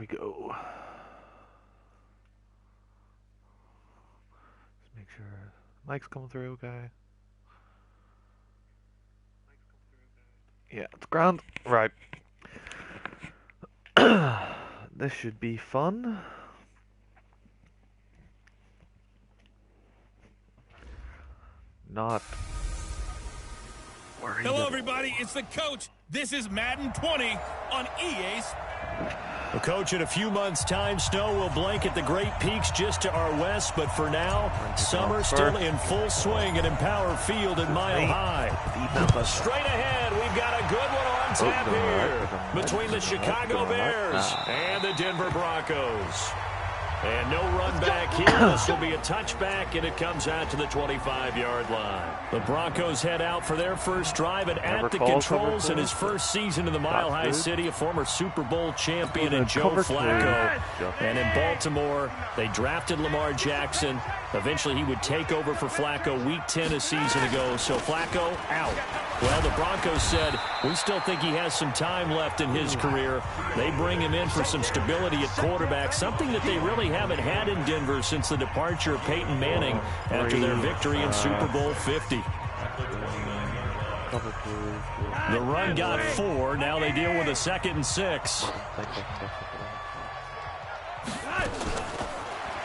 we go. Let's make sure mic's coming through, okay. Yeah, it's grand. Right. This should be fun. Not worried. Hello, everybody. It's the coach. This is Madden 20 on EA's. Well, Coach, in a few months' time, snow will blanket the Great Peaks just to our west. But for now, summer still in full swing at Empower Field in Mile High. Straight ahead, we've got a good one on tap here between the Chicago Bears and the Denver Broncos. And no run back here. This will be a touchback, and it comes out to the 25-yard line. The Broncos head out for their first drive and at the controls in his first season in the Mile High City, a former Super Bowl champion in Joe Flacco. And in Baltimore, they drafted Lamar Jackson. Eventually, he would take over for Flacco Week 10 a season ago. So Flacco out. Well, the Broncos said, we still think he has some time left in his career. They bring him in for some stability at quarterback, something that they really haven't had in Denver since the departure of Peyton Manning after their victory in Super Bowl 50. The run got 4. Now they deal with a 2nd and 6.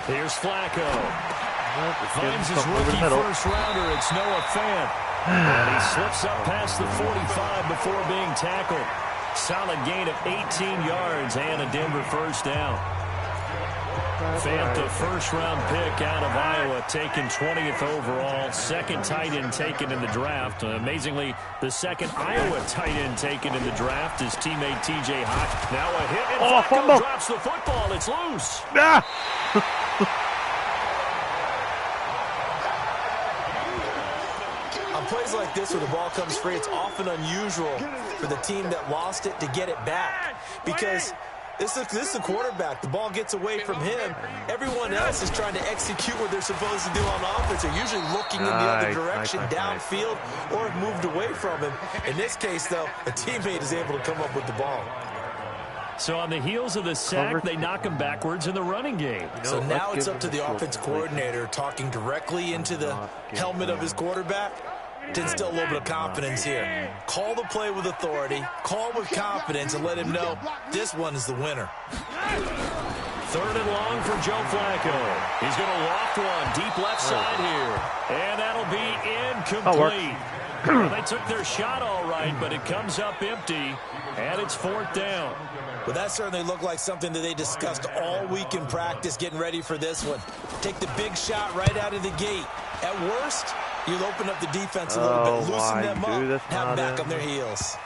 Here's Flacco. Finds his rookie first-rounder. It's Noah Fant. And he slips up past the 45 before being tackled. Solid gain of 18 yards and a Denver first down. Fant, the first-round pick out of Iowa, taken 20th overall. Second tight end taken in the draft. Amazingly, the second Iowa tight end taken in the draft is teammate T.J. Hawk. Now a hit, and Flacco drops the football. It's loose. On plays like this where the ball comes free, it's often unusual for the team that lost it to get it back. Because this is the quarterback. The ball gets away from him. Everyone else is trying to execute what they're supposed to do on offense. They're usually looking in the other direction, downfield, or have moved away from him. In this case, though, a teammate is able to come up with the ball. So on the heels of the sack, they knock him backwards in the running game. So now it's up to the offense coordinator talking directly into the helmet of his quarterback to instill a little bit of confidence here. Call the play with authority, call with confidence, and let him know this one is the winner. 3rd and long for Joe Flacco. He's going to loft one deep left side here. And that'll be incomplete. They took their shot all right, but it comes up empty, and it's 4th down. Well, that certainly looked like something that they discussed all week in practice, getting ready for this one. Take the big shot right out of the gate. At worst, you'll open up the defense a little bit, loosen them up, have them back on their heels.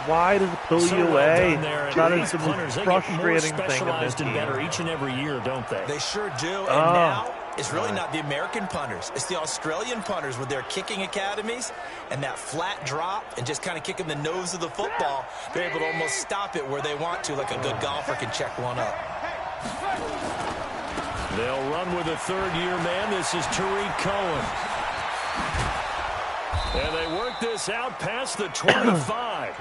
Why does it pull you away? That is the most frustrating thing. Specialized and better each and every year, don't they? They sure do. And now it's really not the American punters. It's the Australian punters with their kicking academies and that flat drop and just kind of kicking the nose of the football. They're able to almost stop it where they want to, like a good golfer can check one up. They'll run with a 3rd-year man. This is Tariq Cohen. And they work this out past the 25.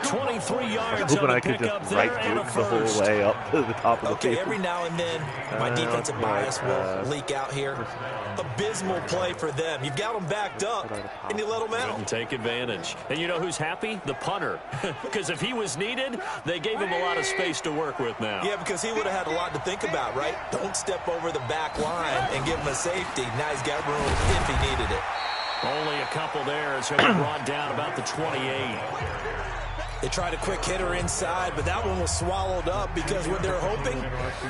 23 yards on the pickup there and a first. The whole way up to the top of the field. Every now and then, my defensive bias will leak out here. Abysmal play for them. You've got them backed up, and you let them out. Take advantage. And you know who's happy? The punter. Because if he was needed, they gave him a lot of space to work with now. Yeah, because he would have had a lot to think about, right? Don't step over the back line and give him a safety. Now he's got room if he needed it. Only a couple there as he'll be brought down about the 28. They tried a quick hitter inside, but that one was swallowed up because what they're hoping,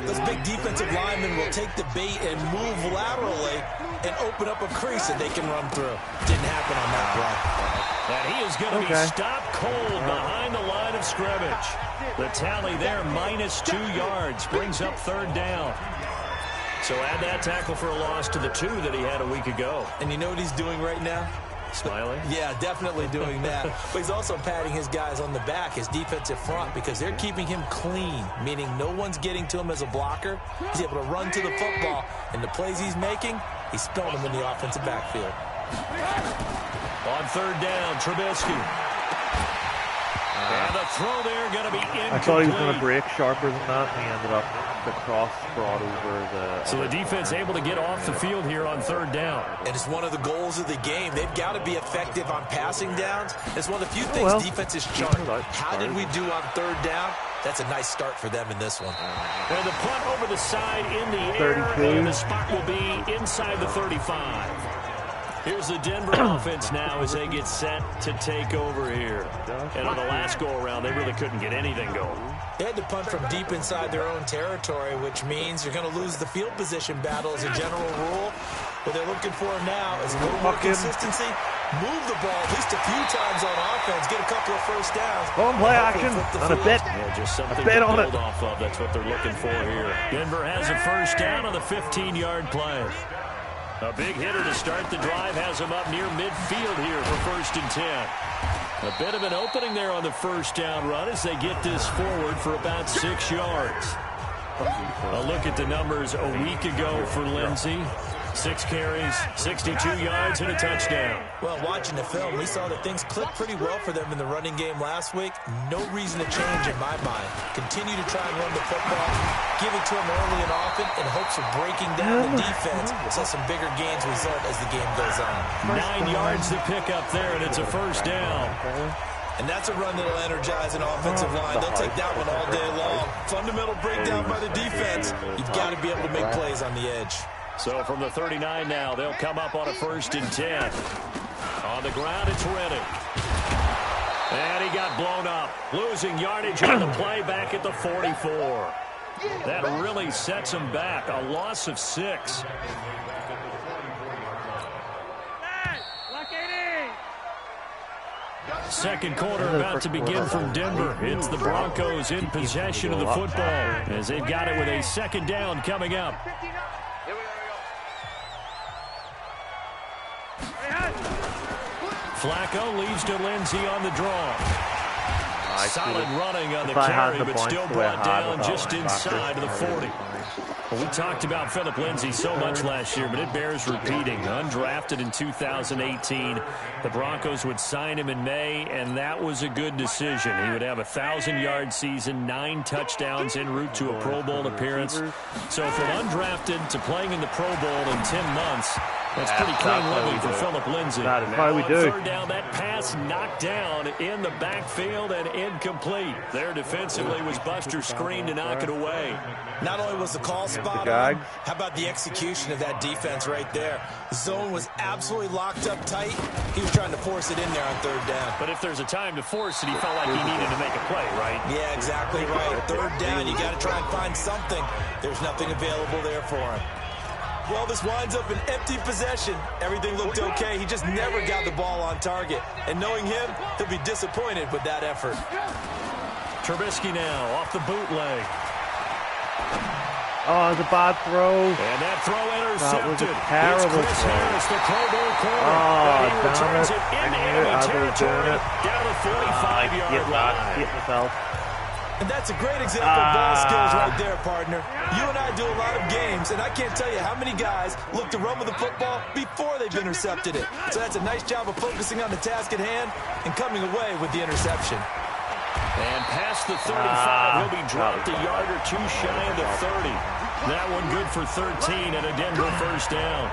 those big defensive linemen will take the bait and move laterally and open up a crease that they can run through. Didn't happen on that play. And he is going to be stopped cold behind the line of scrimmage. The tally there, -2 yards, brings up 3rd down. So add that tackle for a loss to the 2 that he had a week ago. And you know what he's doing right now? Smiling? Yeah, definitely doing that. But he's also patting his guys on the back, his defensive front, because they're keeping him clean, meaning no one's getting to him as a blocker. He's able to run to the football, and the plays he's making, he's spelling them in the offensive backfield. On 3rd down, Trubisky. And the throw there going to be incomplete. I thought he was going to break sharper than that, and he ended up the cross brought over the... So the defense able to get off the field here on third down. And it's one of the goals of the game. They've got to be effective on passing downs. It's one of the few things defenses chart. How did we do on third down? That's a nice start for them in this one. And the punt over the side in the air, 32. and the spot will be inside the 35. Here's the Denver offense now as they get set to take over here. And on the last go-around, they really couldn't get anything going. They had to punt from deep inside their own territory, which means you're going to lose the field position battle as a general rule. What they're looking for now is a little more consistency. Move the ball at least a few times on offense. Get a couple of first downs. Home play action on a bit. Yeah, just something to build off of. That's what they're looking for here. Denver has a first down on the 15-yard play. A big hitter to start the drive has him up near midfield here for 1st and 10. A bit of an opening there on the first down run as they get this forward for about 6 yards. A look at the numbers a week ago for Lindsey. 6 carries, 62 yards, and a touchdown. Well, watching the film, we saw that things clicked pretty well for them in the running game last week. No reason to change in my mind. Continue to try and run the football, give it to them early and often in hopes of breaking down the defense so some bigger gains result as the game goes on. 9 yards to pick up there, and it's a first down. And that's a run that'll energize an offensive line. They'll take that one all day long. Fundamental breakdown by the defense. You've got to be able to make plays on the edge. So from the 39 now, they'll come up on a 1st and 10. On the ground, it's Reddick. And he got blown up. Losing yardage on the play back at the 44. That really sets him back. A loss of 6. Second quarter about to begin from Denver. It's the Broncos in possession of the football as they've got it with a second down coming up. Flacco leads to Lindsey on the draw. Solid running on the carry, but still brought down just inside of the 40. Well, we talked about Philip Lindsay so much last year, but it bears repeating. Undrafted in 2018, the Broncos would sign him in May, and that was a good decision. He would have a 1,000-yard season, 9 touchdowns en route to a Pro Bowl appearance. So from undrafted to playing in the Pro Bowl in 10 months, that's pretty clean living for Philip Lindsay. That is why we do. Third down, that pass knocked down in the backfield and incomplete. There defensively was Buster screen to knock it away. Not only was the call spot on, how about the execution of that defense right there? The zone was absolutely locked up tight. He was trying to force it in there on third down. But if there's a time to force it, he felt like he needed to make a play, right? Yeah, exactly right. Third down, you got to try and find something. There's nothing available there for him. Well, this winds up an empty possession. Everything looked okay. He just never got the ball on target. And knowing him, he'll be disappointed with that effort. Trubisky now off the bootleg. Oh, it's a bad throw. And that throw intercepted. That was a terrible Chris throw. Harris, the Pro Bowl corner. Oh, he damn returns it. it into I knew enemy I was territory doing it. down the 45-yard line. Hit myself. And that's a great example of ball skills right there, partner. You and I do a lot of games, and I can't tell you how many guys look to run with the football before they've intercepted it. So that's a nice job of focusing on the task at hand and coming away with the interception. And past the 35, he'll be dropped a yard or two shy of the 30. That one good for 13 and a Denver first down.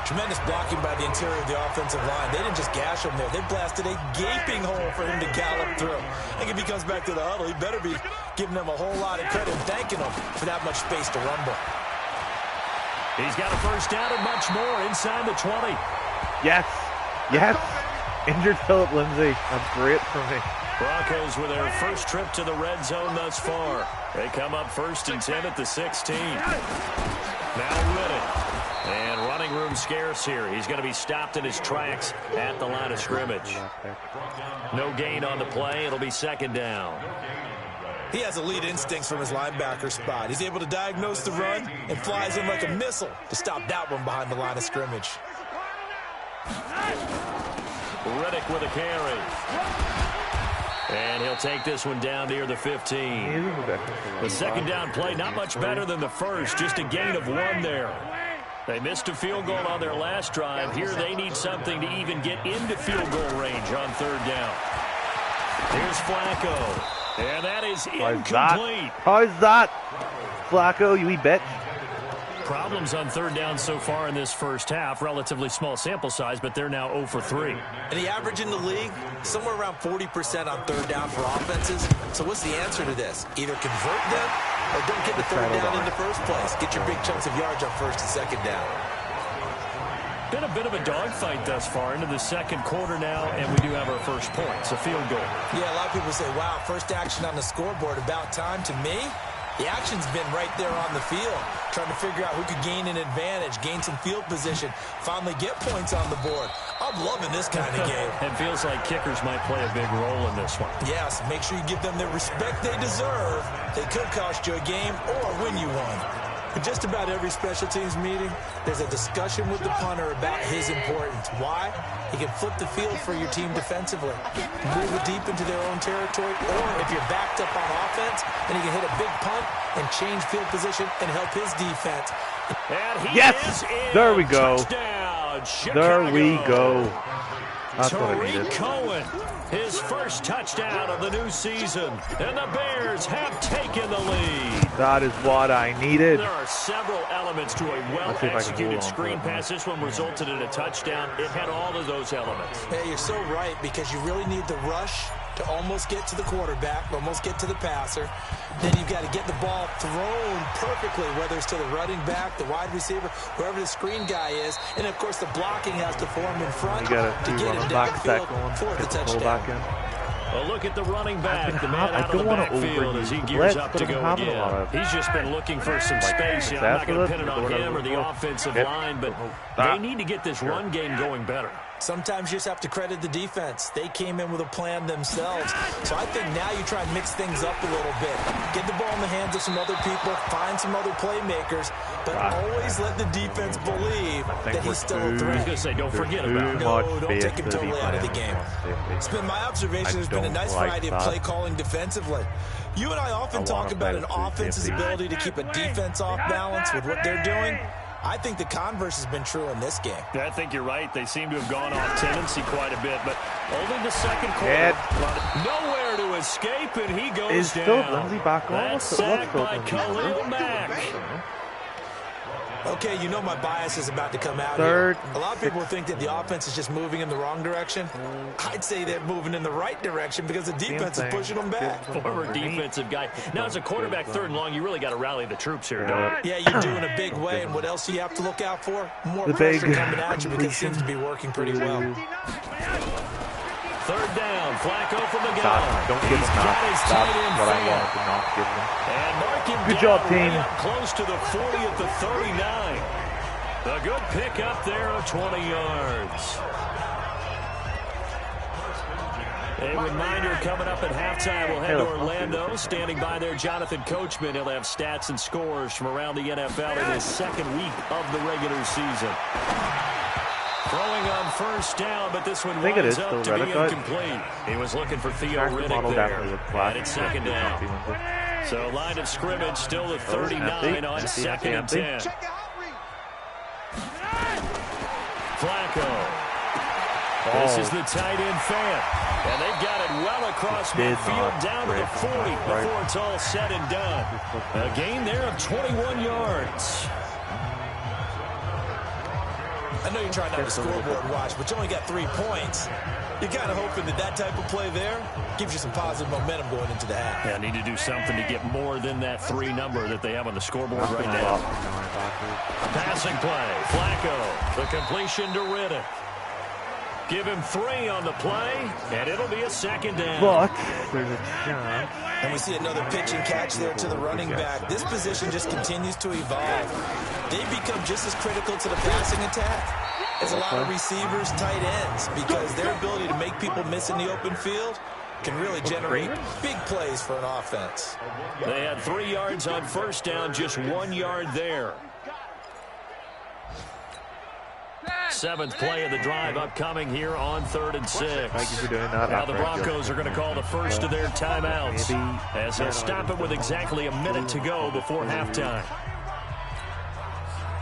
Tremendous blocking by the interior of the offensive line. They didn't just gash him there. They blasted a gaping hole for him to gallop through. I think if he comes back to the huddle, he better be giving them a whole lot of credit and thanking them for that much space to rumble. He's got a first down and much more inside the 20. Yes. Yes. Injured Philip Lindsay. That's great for me. Broncos with their first trip to the red zone thus far. They come up 1st and 10 at the 16. Now Riddick. And running room scarce here. He's going to be stopped in his tracks at the line of scrimmage. No gain on the play. It'll be second down. He has elite instincts from his linebacker spot. He's able to diagnose the run and flies in like a missile to stop that one behind the line of scrimmage. Riddick with a carry. And he'll take this one down near the 15. The second down play, not much better than the first. Just a gain of 1 there. They missed a field goal on their last drive. Here they need something to even get into field goal range on third down. Here's Flacco. And that is incomplete. How's that? Flacco, you wee bitch. Problems on third down so far in this first half. Relatively small sample size, but they're now 0 for 3. And the average in the league, somewhere around 40% on third down for offenses. So what's the answer to this? Either convert them or don't get the third down in the first place. Get your big chunks of yards on first and second down. Been a bit of a dogfight thus far into the second quarter now, and we do have our first points, a field goal. Yeah, a lot of people say, wow, first action on the scoreboard, about time. To me, the action's been right there on the field, trying to figure out who could gain an advantage, gain some field position, finally get points on the board. I'm loving this kind of game. It feels like kickers might play a big role in this one. Yes, make sure you give them the respect they deserve. They could cost you a game or win you one. In just about every special teams meeting, there's a discussion with the punter about his importance. Why? He can flip the field for your team defensively, move it deep into their own territory, or if you're backed up on offense, then he can hit a big punt and change field position and help his defense. And he yes! There we go. There we go. That's what I needed. Cohen, his first touchdown of the new season. And the Bears have taken the lead. That is what I needed. There are several elements to a well-executed screen pass. This one resulted in a touchdown. It had all of those elements. Hey, you're so right, because you really need the rush to almost get to the quarterback, almost get to the passer. Then you've got to get the ball thrown perfectly, whether it's to the running back, the wide receiver, whoever the screen guy is. And, of course, the blocking has to form in front to get him downfield for the touchdown. Well, look at the running back, the man out of the backfield as he gears up to go again. He's just been looking for some space. I'm not going to pin it on him or the offensive line, but they need to get this run game going better. Sometimes you just have to credit the defense. They came in with a plan themselves. So I think now you try and mix things up a little bit. Get the ball in the hands of some other people, find some other playmakers, but always let the defense believe that he's still a threat. I was going to say, don't forget about it. No, don't take him totally out of the game. It's been my observation. There's been a nice variety of play calling defensively. You and I often talk about an offense's ability to keep a defense off balance with what they're doing. I think the converse has been true in this game. Yeah, I think you're right. They seem to have gone off tendency quite a bit, but only the second quarter. Nowhere to escape, and he goes down. Is Philip Lindsay back on? That's sacked by Khalil Mack. Okay, you know my bias is about to come out here. A lot of people think that the offense is just moving in the wrong direction. I'd say they're moving in the right direction because the defense is pushing them back. Former defensive guy. Now, as a quarterback, third and long, you really got to rally the troops here, don't you? Yeah, you're doing a big way, and what else do you have to look out for? More pressure coming at you because it seems to be working pretty well. Third down, Flacco from the gun. Don't give him that. That's what I wanted to not give him. And mark him good job, team. Close to the 40 at the 39. A good pickup there of 20 yards. A reminder coming up at halftime. We'll head to Orlando. Standing by there, Jonathan Coachman. He'll have stats and scores from around the NFL in his second week of the regular season. Throwing on first down, but this one winds up to be incomplete. He was looking for Theo Riddick there. And it's second down. So line of scrimmage still at 39 on second and 10. Flacco. This is the tight end Fant. And they've got it well across midfield down to the 40 before it's all said and done. A gain there of 21 yards. I know you're trying not to scoreboard watch, but you only got 3 points. You're kind of hoping that that type of play there gives you some positive momentum going into the half. Yeah, need to do something to get more than that 3 number that they have on the scoreboard right now. Passing play, Flacco, the completion to Riddick. Give him 3 on the play, and it'll be a second down. But there's a chance. And we see another pitch and catch there to the running back. This position just continues to evolve. They've become just as critical to the passing attack as a lot of receivers, tight ends, because their ability to make people miss in the open field can really generate big plays for an offense. They had 3 yards on first down, just 1 yard there. 7th play of the drive upcoming here on 3rd and 6. Thank you for doing that. Now the Broncos are going to call the first of their timeouts as they'll stop it with exactly a minute to go before halftime.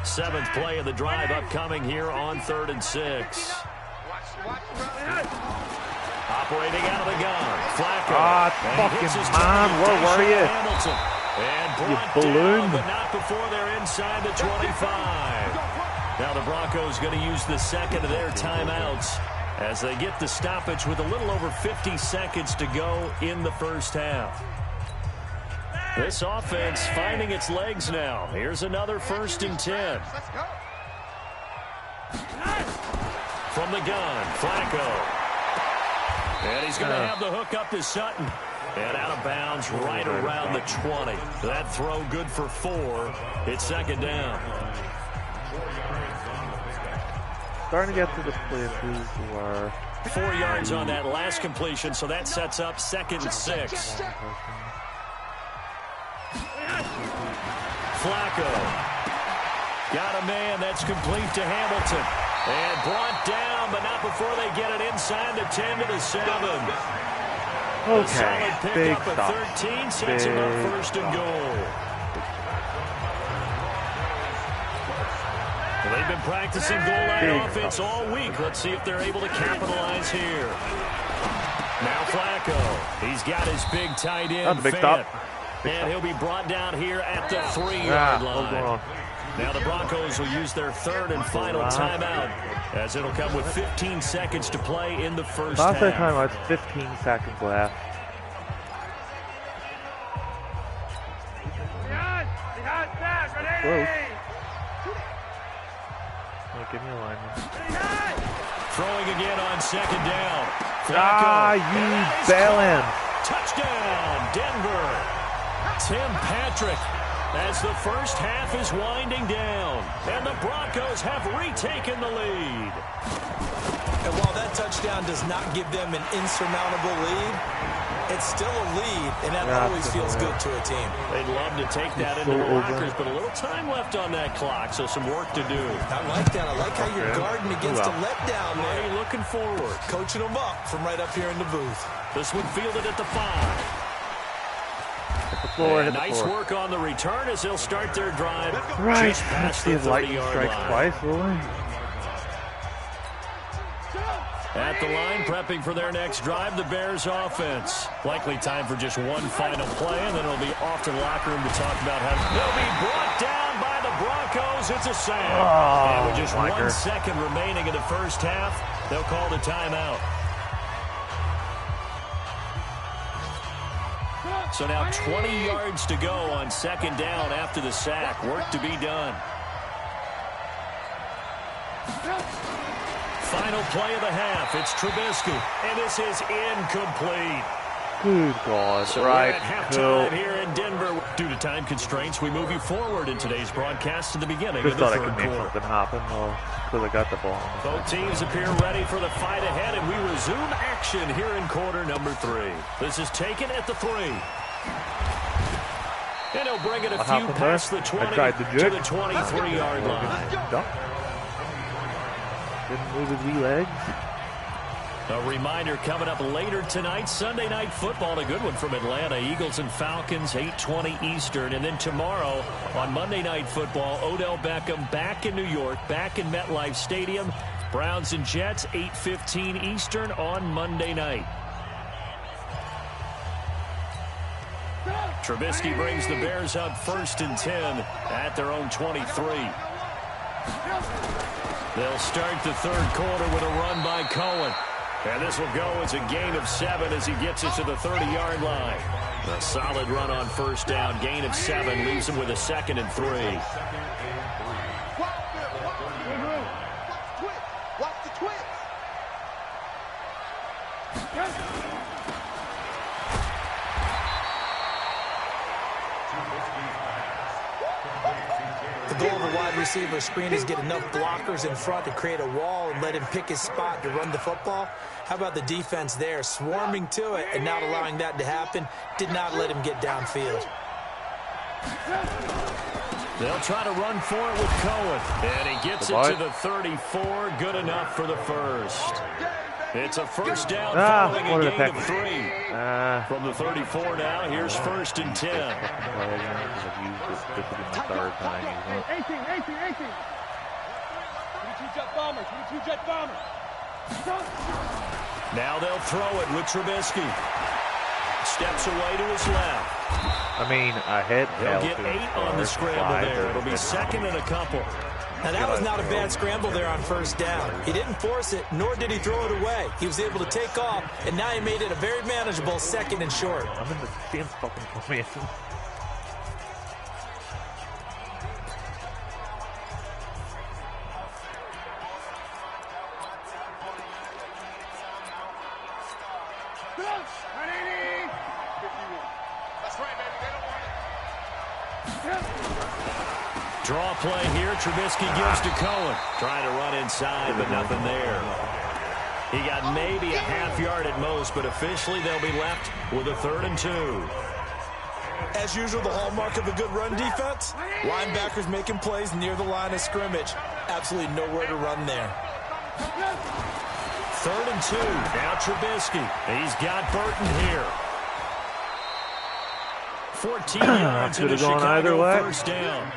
7th play of the drive upcoming here on 3rd and 6. Separating out of the gun. Flacco. Ah, fucking man, where were you? Hamilton. And brought balloon. down, but not before they're inside the 25. Now the Broncos going to use the second of their timeouts as they get the stoppage with a little over 50 seconds to go in the first half. This offense finding its legs now. Here's another 1st and 10. From the gun, Flacco. And he's going to have the hook up to Sutton. And out of bounds right around the 20. That throw good for 4. It's 2nd down. Starting to get to the places where 4 yards on that last completion, so that sets up 2nd and 6. Flacco. Got a man. That's complete to Hamilton. And brought down, but not before they get it inside the 10 to the 7. okay, A solid pick big up stop. at 13 sets him up 1st and goal. Well, they've been practicing goal line offense all week. Let's see if they're able to capitalize here. Now Flacco. He's got his big tight end. That's a big stop. And he'll be brought down here at the 3-yard line. Now the Broncos will use their 3rd and final timeout as it'll come with 15 seconds to play in the first half. Last time I was 15 seconds left. Close. Oh, give me a line. Throwing again on 2nd down. Ah, you bellend. Touchdown, Denver. Tim Patrick, as the first half is winding down, and the Broncos have retaken the lead. And while that touchdown does not give them an insurmountable lead, it's still a lead, and that always feels good to a team. They'd love to take that into the lockers, but a little time left on that clock, so some work to do. I like that. I like how you're guarding against a letdown there. Already looking forward. Coaching them up from right up here in the booth. This one fielded at the 5. Floor, nice work on the return as they'll start their drive right just past the 30-yard line. Twice, will they? At the line, prepping for their next drive, the Bears offense. Likely time for just one final play, and then it'll be off to the locker room to talk about how they'll be brought down by the Broncos. It's a sack. And with just 1 second remaining in the first half, they'll call the timeout. So now 20 yards to go on 2nd down after the sack. Work to be done. Final play of the half. It's Trubisky, and this is incomplete. Good God. So right. we're at halftime here in Denver. Due to time constraints, we move you forward in today's broadcast to the beginning Just of the thought I third could make quarter. something happen because I got the ball. Both teams appear ready for the fight ahead, and we resume action here in quarter number 3. This is taken at the 3. And he'll bring it a few past the 20 to the 23-yard line. Didn't move his wee legs. A reminder coming up later tonight, Sunday Night Football, a good one from Atlanta. Eagles and Falcons, 8:20 Eastern. And then tomorrow on Monday Night Football, Odell Beckham back in New York, back in MetLife Stadium. Browns and Jets, 8:15 Eastern on Monday night. Trubisky brings the Bears up 1st and 10 at their own 23. They'll start the third quarter with a run by Cohen. And this will go as a gain of 7 as he gets it to the 30-yard line. A solid run on 1st down. Gain of 7 leaves him with a 2nd and 3. The goal of a wide receiver screen is get enough blockers in front to create a wall and let him pick his spot to run the football. How about the defense there, swarming to it and not allowing that to happen? Did not let him get downfield. They'll try to run for it with Cohen. And he gets it to the 34. Good enough for the first. It's a first down following a gain of 3. From the 34 now, here's 1st and 10. This will be my 3rd time. 18. 22 jet bomber. Now they'll throw it with Trubisky. Steps away to his left. I mean, I hit. He'll get 8 on the scramble there. It'll be second and a couple. Now, that was not a bad scramble there on first down. He didn't force it, nor did he throw it away. He was able to take off, and now he made it a very manageable second and short. I'm in the same fucking formation. Draw play here. Trubisky gives to Cohen. Trying to run inside, but nothing there. He got maybe a half yard at most, but officially they'll be left with a 3rd and 2. As usual, the hallmark of a good run defense, linebackers making plays near the line of scrimmage. Absolutely nowhere to run there. 3rd and 2. Now Trubisky. He's got Burton here. 14 yards Could in a have gone either Chicago way. first down.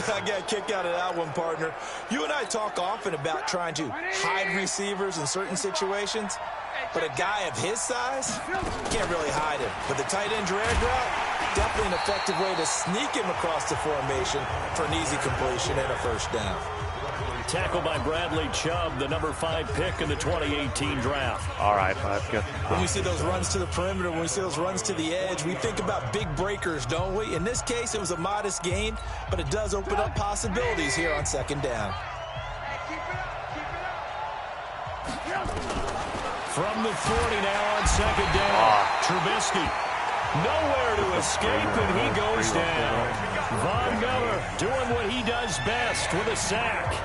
I got a kick out of that one, partner. You and I talk often about trying to hide receivers in certain situations, but a guy of his size, can't really hide him. But the tight end drag route, definitely an effective way to sneak him across the formation for an easy completion and a first down. Tackled by Bradley Chubb, the number 5 pick in the 2018 draft. All right, let's get. When we see those runs to the perimeter, when we see those runs to the edge, we think about big breakers, don't we? In this case, it was a modest gain, but it does open up possibilities here on second down. From the 40 now on second down. Trubisky. Nowhere to escape, and he goes down. Von Miller doing what he does best with a sack.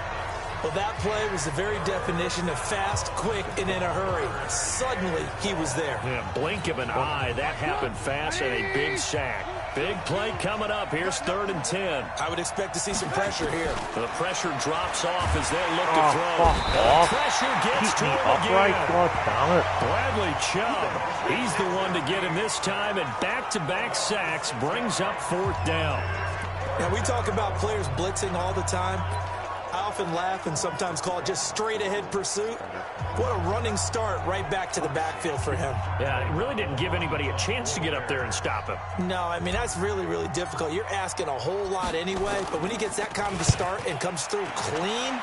Well, that play was the very definition of fast, quick, and in a hurry. Suddenly, he was there. Yeah, blink of an eye. That happened fast and a big sack. Big play coming up. Here's 3rd and 10. I would expect to see some pressure here. The pressure drops off as they look to throw. Fuck off. Pressure gets to him Upright, again. God damn it. Bradley Chubb. He's the one to get him this time, and back-to-back sacks brings up 4th down. Now, we talk about players blitzing all the time. I often laugh and sometimes call it just straight-ahead pursuit. What a running start right back to the backfield for him. Yeah, it really didn't give anybody a chance to get up there and stop him. No, I mean, that's really, really difficult. You're asking a whole lot anyway, but when he gets that kind of a start and comes through clean,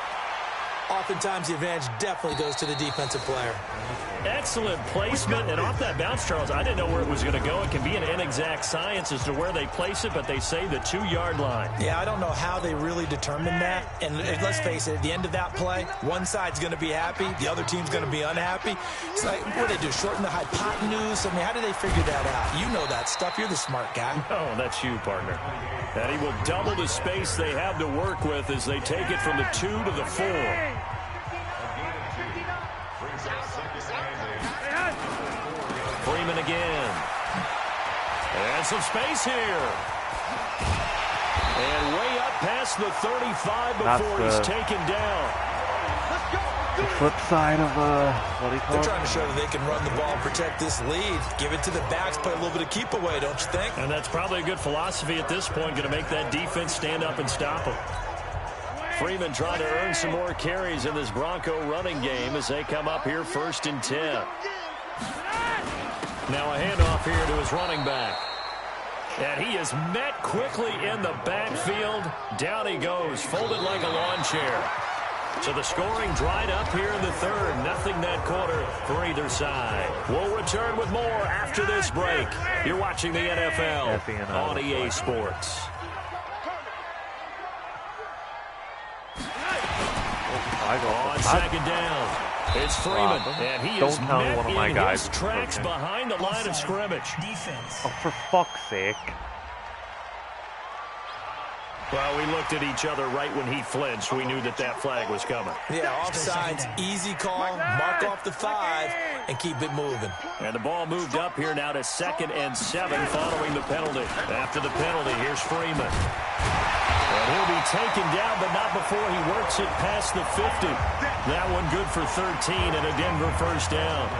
oftentimes the advantage definitely goes to the defensive player. Excellent placement, and off that bounce, Charles, I didn't know where it was going to go. It can be an inexact science as to where they place it, but they say the 2-yard line. Yeah, I don't know how they really determine that. And let's face it, at the end of that play, one side's going to be happy, the other team's going to be unhappy. It's like, what do they do, shorten the hypotenuse? I mean, how do they figure that out? You know that stuff. You're the smart guy. Oh, that's you, partner. And he will double the space they have to work with as they take it from the 2 to the 4. Freeman again. And some space here. And way up past the 35 before he's taken down. The flip side of what do you call They're it? trying to show that they can run the ball and protect this lead. Give it to the backs, play a little bit of keep away, don't you think? And that's probably a good philosophy at this point, going to make that defense stand up and stop them. Freeman trying to earn some more carries in this Bronco running game as they come up here 1st and 10. Now a handoff here to his running back. And he is met quickly in the backfield. Down he goes, folded like a lawn chair. So the scoring dried up here in the 3rd. Nothing that quarter for either side. We'll return with more after this break. You're watching the NFL on EA Sports. On second down, it's Freeman, and he is met in his tracks behind the line of scrimmage. Oh, for fuck's sake. Well, we looked at each other right when he flinched. We knew that that flag was coming. Yeah, offsides, easy call, mark off the 5, and keep it moving. And the ball moved up here now to 2nd and 7 following the penalty. After the penalty, here's Freeman. And he'll be taken down, but not before he works it past the 50. That one good for 13 and a Denver first down.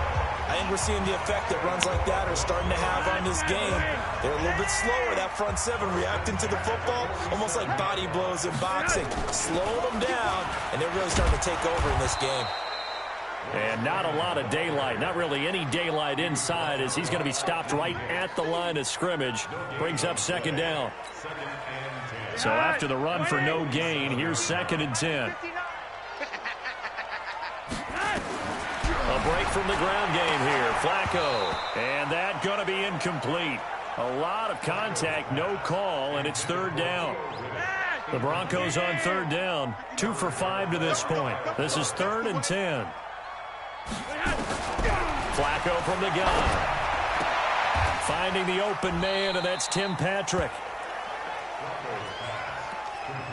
I think we're seeing the effect that runs like that are starting to have on this game. They're a little bit slower, that front seven, reacting to the football, almost like body blows in boxing. Slow them down, and they're really starting to take over in this game. And not a lot of daylight, not really any daylight inside, as he's going to be stopped right at the line of scrimmage. Brings up second down. So after the run for no gain, here's 2nd and 10. A break from the ground game here. Flacco. And that going to be incomplete. A lot of contact, no call, and it's 3rd down. The Broncos on 3rd down. 2 for 5 to this point. This is 3rd and 10. Flacco from the gun. Finding the open man, and that's Tim Patrick.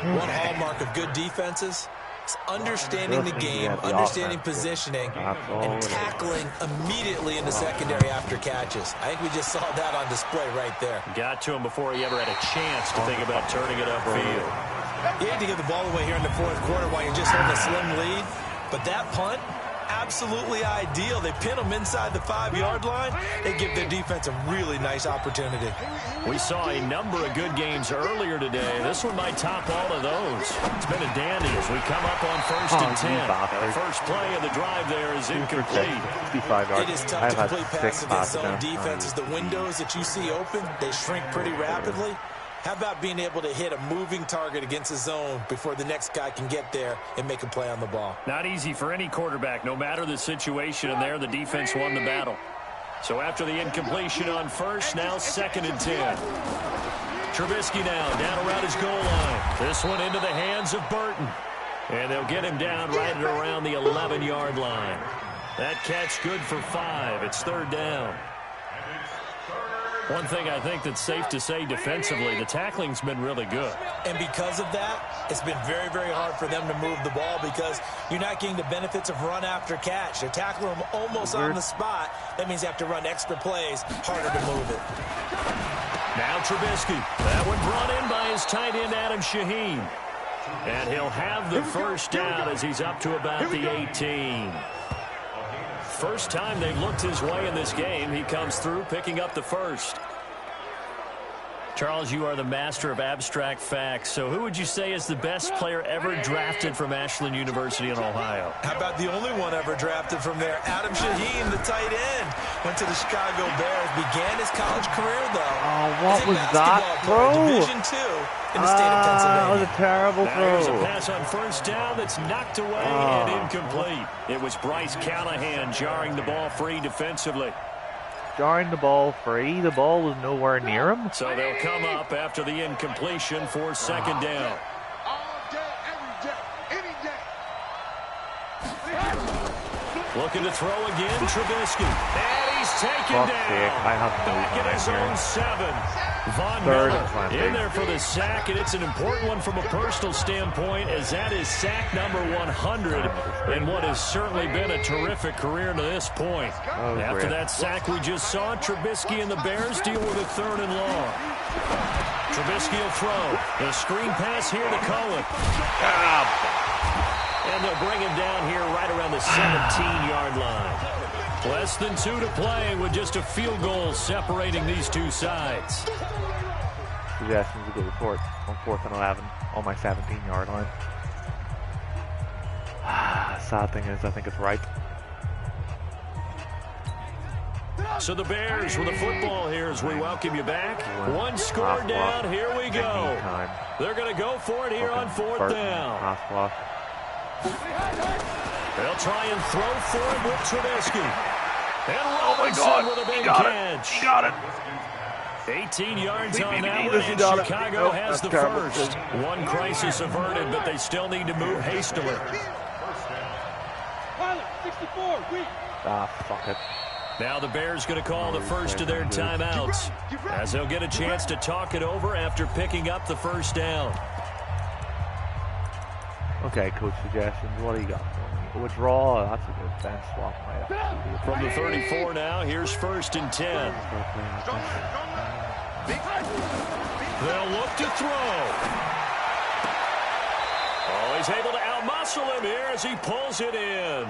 One hallmark of good defenses is understanding the game, understanding positioning, and tackling immediately in the secondary after catches. I think we just saw that on display right there. Got to him before he ever had a chance to think about turning it upfield. You hate to give the ball away here in the 4th quarter while you're just holding a slim lead, but that punt, absolutely ideal. They pin them inside the 5-yard line. They give their defense a really nice opportunity. We saw a number of good games earlier today. This one might top all of those. It's been a dandy as we come up on 1st and 10. The first play of the drive there is incomplete. It is tough to complete passes against zone defenses. The windows that you see open, they shrink pretty rapidly. How about being able to hit a moving target against a zone before the next guy can get there and make a play on the ball? Not easy for any quarterback, no matter the situation, and there the defense won the battle. So after the incompletion on 1st, now 2nd and 10. Trubisky now down around his goal line. This one into the hands of Burton. And they'll get him down right at around the 11-yard line. That catch good for 5. It's 3rd down. One thing I think that's safe to say defensively, the tackling's been really good. And because of that, it's been very, very hard for them to move the ball because you're not getting the benefits of run after catch. They're tackling them almost on the spot. That means they have to run extra plays, harder to move it. Now Trubisky. That one brought in by his tight end, Adam Shaheen. And he'll have the first down as he's up to about the 18. First time they've looked his way in this game. He comes through picking up the first. Charles, you are the master of abstract facts. So who would you say is the best player ever drafted from Ashland University in Ohio? How about the only one ever drafted from there? Adam Shaheen, the tight end. Went to the Chicago Bears. Began his college career, though. Oh, what was that throw? Division II in the state of Pennsylvania. That was a terrible throw. There's a pass on 1st down that's knocked away and incomplete. It was Bryce Callahan jarring the ball free defensively. Jarring the ball free. The ball was nowhere near him. So they'll come up after the incompletion for 2nd down. Looking to throw again, Trubisky. And he's taken down. Back at his own 7. Von Miller in there for the sack, and it's an important one from a personal standpoint, as that is sack number 100 in what has certainly been a terrific career to this point. After that sack we just saw, Trubisky and the Bears deal with a 3rd and long. Trubisky will throw. The screen pass here to Cohen. And they'll bring him down here right around the 17-yard line. Less than 2 to play with just a field goal separating these two sides. He's asking me to go report on 4th and 11 on my 17-yard line. Sad thing is, I think it's right. So the Bears with the football here as we welcome you back. One score down. Here we go. They're going to go for it here on 4th down. Half block. They'll try and throw for it with Trubisky. And Robinson with a big catch. He got it. 18 yards on that one, and Chicago has the first. One crisis averted, but they still need to move hastily. Fuck it. Now the Bears going to call the first of their timeouts as they'll get a chance to talk it over after picking up the first down. Okay, coach suggestions. What do you got for me? Withdraw. That's a good bench swap. From the 34 now, here's 1st and 10. They'll look to throw. Oh, he's able to outmuscle him here as he pulls it in.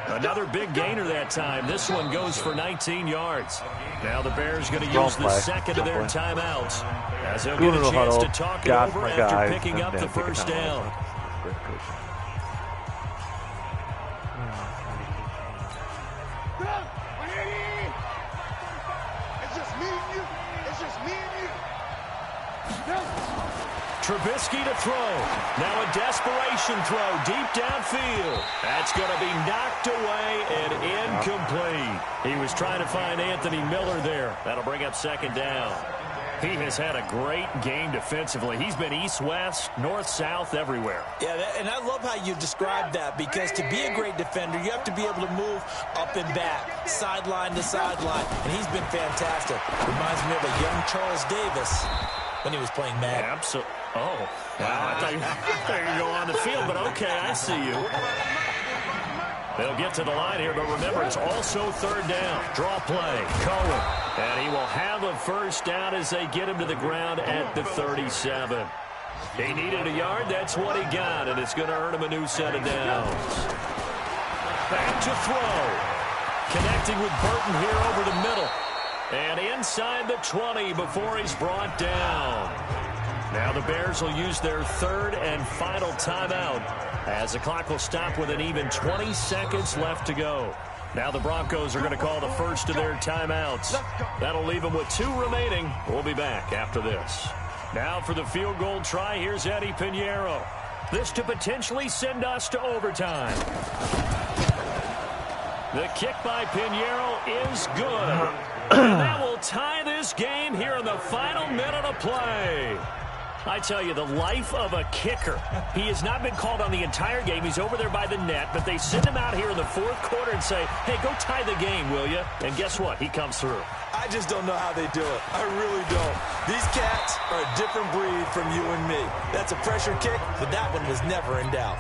Another big gainer that time. This one goes for 19 yards. Now the Bears going to use the second of their timeouts as they'll get a chance to talk it over after picking up the first down. Trubisky to throw. Now a desperation throw deep downfield. That's going to be knocked away and incomplete. He was trying to find Anthony Miller there. That'll bring up second down. He has had a great game defensively. He's been east-west, north-south, everywhere. Yeah, and I love how you described that, because to be a great defender, you have to be able to move up and back, sideline to sideline, and he's been fantastic. Reminds me of a young Charles Davis when he was playing Madden. Yeah, absolutely. Oh, wow. I thought you were going to go on the field, but okay, I see you. They'll get to the line here, but remember, it's also third down. Draw play, Cohen. And he will have a first down as they get him to the ground at the 37. He needed a yard. That's what he got, and it's going to earn him a new set of downs. Back to throw. Connecting with Burton here over the middle. And inside the 20 before he's brought down. Now the Bears will use their third and final timeout as the clock will stop with an even 20 seconds left to go. Now the Broncos are going to call the first of their timeouts. That'll leave them with 2 remaining. We'll be back after this. Now for the field goal try, here's Eddie Pinheiro. This to potentially send us to overtime. The kick by Pinheiro is good. And that will tie this game here in the final minute of play. I tell you, the life of a kicker. He has not been called on the entire game. He's over there by the net, but they send him out here in the fourth quarter and say, hey, go tie the game, will you? And guess what? He comes through. I just don't know how they do it. I really don't. These cats are a different breed from you and me. That's a pressure kick, but that one was never in doubt.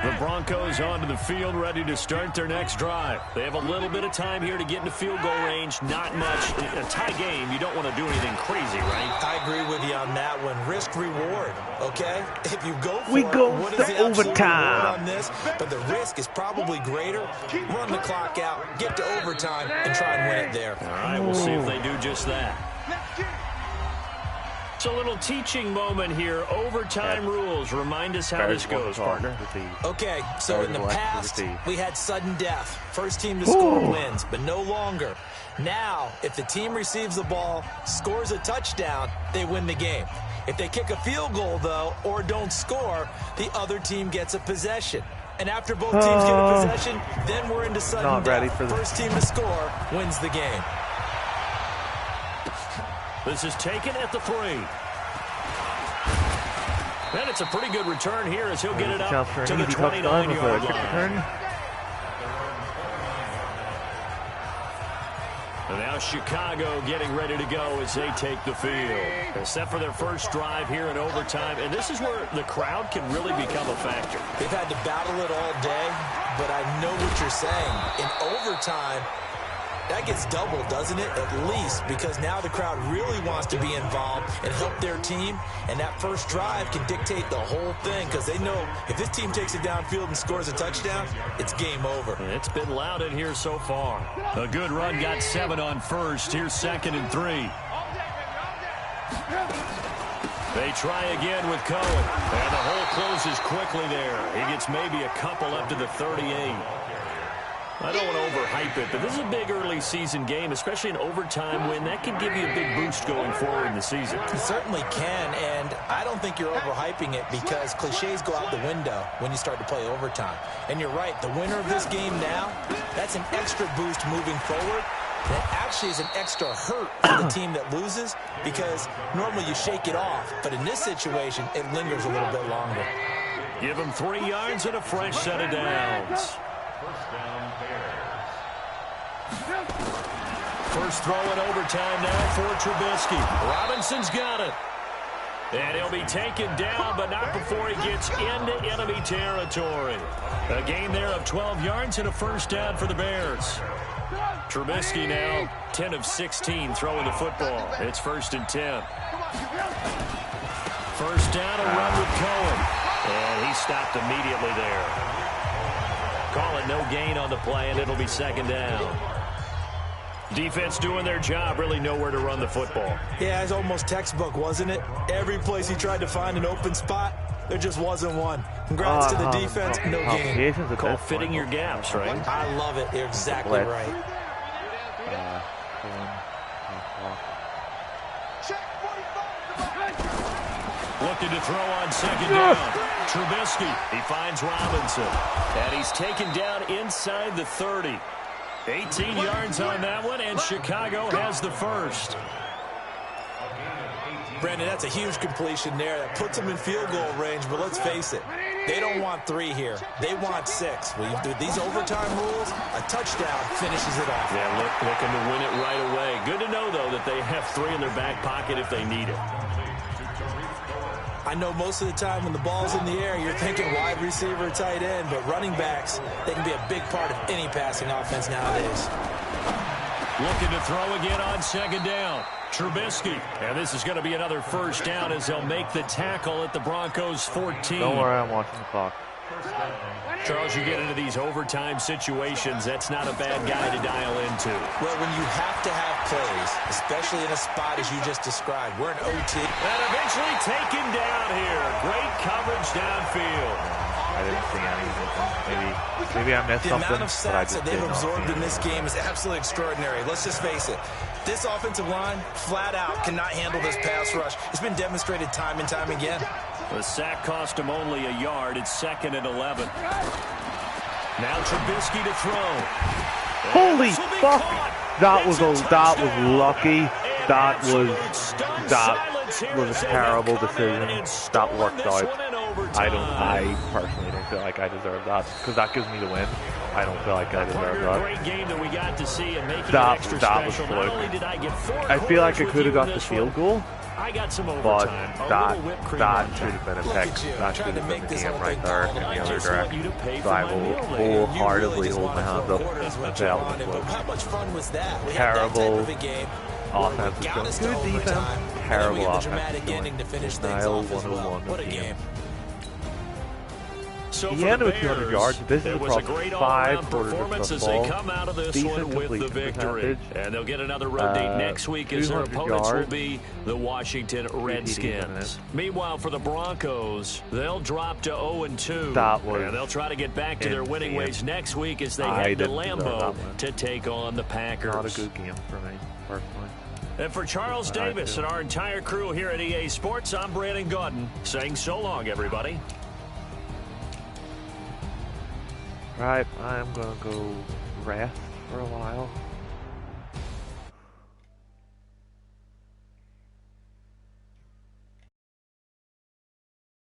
The Broncos onto the field, ready to start their next drive. They have a little bit of time here to get into field goal range. Not much. In a tie game, you don't want to do anything crazy, right? I agree with you on that one. Risk-reward, okay? If you go for what is the overtime on this? But the risk is probably greater. Run the clock out, get to overtime, and try and win it there. All right, we'll see if they do just that. A little teaching moment here. Overtime rules. Remind us how this goes, partner. Okay, so in the past, we had sudden death. First team to score wins, but no longer. Now, if the team receives the ball, scores a touchdown, they win the game. If they kick a field goal, though, or don't score, the other team gets a possession. And after both teams get a possession, then we're into sudden death. First team to score wins the game. This is taken at the 3. And it's a pretty good return here as he'll get it up to the 29-yard line. And now Chicago getting ready to go as they take the field. Except for their first drive here in overtime. And this is where the crowd can really become a factor. They've had to battle it all day, but I know what you're saying. In overtime, that gets doubled, doesn't it? At least, because now the crowd really wants to be involved and help their team. And that first drive can dictate the whole thing, because they know if this team takes it downfield and scores a touchdown, it's game over. It's been loud in here so far. A good run, got 7 on first. Here's 2nd and 3. They try again with Cohen. And the hole closes quickly there. He gets maybe a couple up to the 38. I don't want to overhype it, but this is a big early season game, especially an overtime win. That can give you a big boost going forward in the season. It certainly can, and I don't think you're overhyping it because cliches go out the window when you start to play overtime. And you're right, the winner of this game now, that's an extra boost moving forward. That actually is an extra hurt for the team that loses because normally you shake it off, but in this situation, it lingers a little bit longer. Give them 3 yards and a fresh set of downs. First throw in overtime now for Trubisky. Robinson's got it. And he'll be taken down, but not before he gets into enemy territory. A gain there of 12 yards and a first down for the Bears. Trubisky now 10 of 16 throwing the football. It's 1st and 10. First down, a run with Cohen. And he stopped immediately there. Call it no gain on the play, and it'll be 2nd down. Defense doing their job, really nowhere to run the football. Yeah, it's almost textbook, wasn't it? Every place he tried to find an open spot, there just wasn't one. Congrats to the defense, no gain. Call fitting your gaps, right? I love it. You're exactly right. Looking to throw on 2nd down. Trubisky, he finds Robinson. And he's taken down inside the 30. 18 yards on that one, and Chicago has the first. Brandon, that's a huge completion there. That puts them in field goal range, but let's face it, they don't want 3 here. They want 6. With these overtime rules, a touchdown finishes it off. Yeah, looking to win it right away. Good to know, though, that they have 3 in their back pocket if they need it. I know most of the time when the ball's in the air, you're thinking wide receiver, tight end, but running backs, they can be a big part of any passing offense nowadays. Looking to throw again on 2nd down. Trubisky. And this is going to be another first down as they'll make the tackle at the Broncos 14. Don't worry, I'm watching the clock. Charles, you get into these overtime situations, that's not a bad guy to dial into. Well, when you have to have plays, especially in a spot as you just described, we're in OT. And eventually taken down here. Great coverage downfield. I didn't see anything. Maybe I missed something. The amount of sacks that they've absorbed in this game is absolutely extraordinary. Let's just face it. This offensive line, flat out, cannot handle this pass rush. It's been demonstrated time and time again. The sack cost him only a yard. It's 2nd and 11. Now Trubisky to throw. Holy fuck! That was lucky. That was a terrible decision. That worked out. I personally don't feel like I deserve that because that gives me the win. I don't feel like I deserve that. Great game that we got to see and making that it extra was special. fluke. Not only did I get 4 I feel like I could have got the field goal. I got some But overtime. that should have been a pick. That should have been the game right there in the other direction. So I will wholeheartedly hold my hands up and say that was close. How much fun was that? Terrible offense. Good defense. Terrible offense. Style 101 of the game. So he ended with 200 yards. This is across 5 quarters of as football. they come out of this Decent one with the victory. And they'll get another road date next week as their opponents will be the Washington Redskins. Meanwhile, for the Broncos, they'll drop to 0-2. And they'll try to get back to their winning ways next week as they head to Lambeau to take on the Packers. Not a good game for me, personally. And for Charles Davis and our entire crew here at EA Sports, I'm Brandon Gaudin saying so long, everybody. Right, I'm gonna go rest for a while.